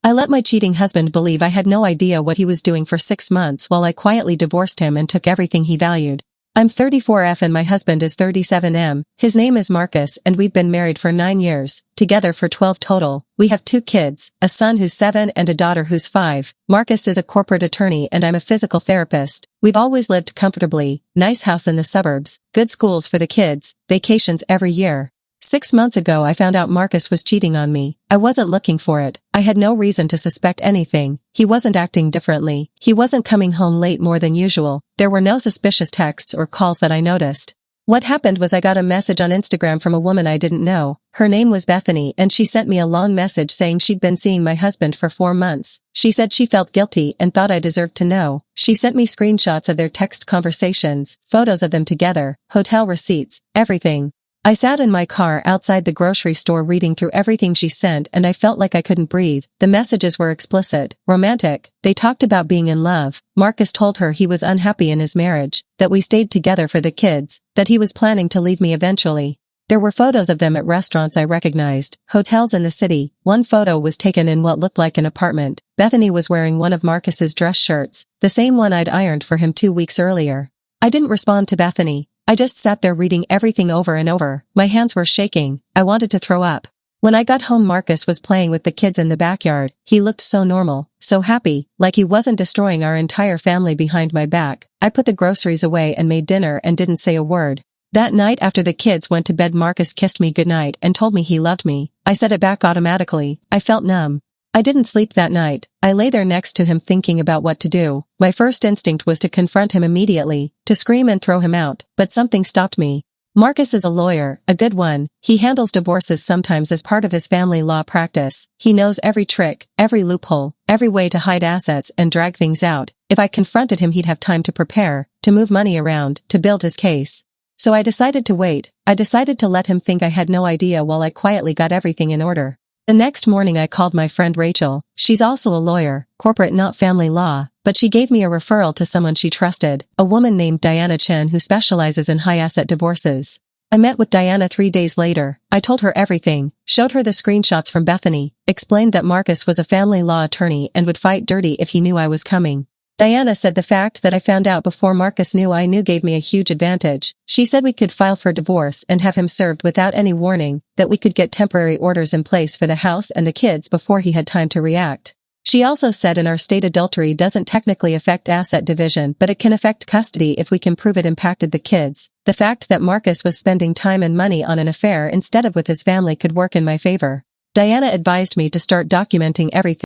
I let my cheating husband believe I had no idea what he was doing for 6 months while I quietly divorced him and took everything he valued. I'm 34F and my husband is 37M. His name is Marcus and we've been married for 9 years, together for 12 total. We have 2 kids, a son who's 7 and a daughter who's 5. Marcus is a corporate attorney and I'm a physical therapist. We've always lived comfortably, nice house in the suburbs, good schools for the kids, vacations every year. 6 months ago I found out Marcus was cheating on me. I wasn't looking for it. I had no reason to suspect anything. He wasn't acting differently. He wasn't coming home late more than usual. There were no suspicious texts or calls that I noticed. What happened was I got a message on Instagram from a woman I didn't know. Her name was Bethany and she sent me a long message saying she'd been seeing my husband for 4 months. She said she felt guilty and thought I deserved to know. She sent me screenshots of their text conversations, photos of them together, hotel receipts, everything. I sat in my car outside the grocery store reading through everything she sent and I felt like I couldn't breathe. The messages were explicit, romantic. They talked about being in love. Marcus told her he was unhappy in his marriage, that we stayed together for the kids, that he was planning to leave me eventually. There were photos of them at restaurants I recognized, hotels in the city. One photo was taken in what looked like an apartment. Bethany was wearing one of Marcus's dress shirts, the same one I'd ironed for him 2 weeks earlier. I didn't respond to Bethany. I just sat there reading everything over and over. My hands were shaking. I wanted to throw up. When I got home Marcus was playing with the kids in the backyard. He looked so normal, so happy, like he wasn't destroying our entire family behind my back. I put the groceries away and made dinner and didn't say a word. That night after the kids went to bed Marcus kissed me goodnight and told me he loved me. I said it back automatically. I felt numb. I didn't sleep that night. I lay there next to him thinking about what to do. My first instinct was to confront him immediately, to scream and throw him out, but something stopped me. Marcus is a lawyer, a good one. He handles divorces sometimes as part of his family law practice. He knows every trick, every loophole, every way to hide assets and drag things out. If I confronted him he'd have time to prepare, to move money around, to build his case. So I decided to wait. I decided to let him think I had no idea while I quietly got everything in order. The next morning I called my friend Rachel. She's also a lawyer, corporate not family law, but she gave me a referral to someone she trusted, a woman named Diana Chen who specializes in high-asset divorces. I met with Diana 3 days later. I told her everything, showed her the screenshots from Bethany, explained that Marcus was a family law attorney and would fight dirty if he knew I was coming. Diana said the fact that I found out before Marcus knew I knew gave me a huge advantage. She said we could file for divorce and have him served without any warning, that we could get temporary orders in place for the house and the kids before he had time to react. She also said in our state adultery doesn't technically affect asset division but it can affect custody if we can prove it impacted the kids. The fact that Marcus was spending time and money on an affair instead of with his family could work in my favor. Diana advised me to start documenting everything.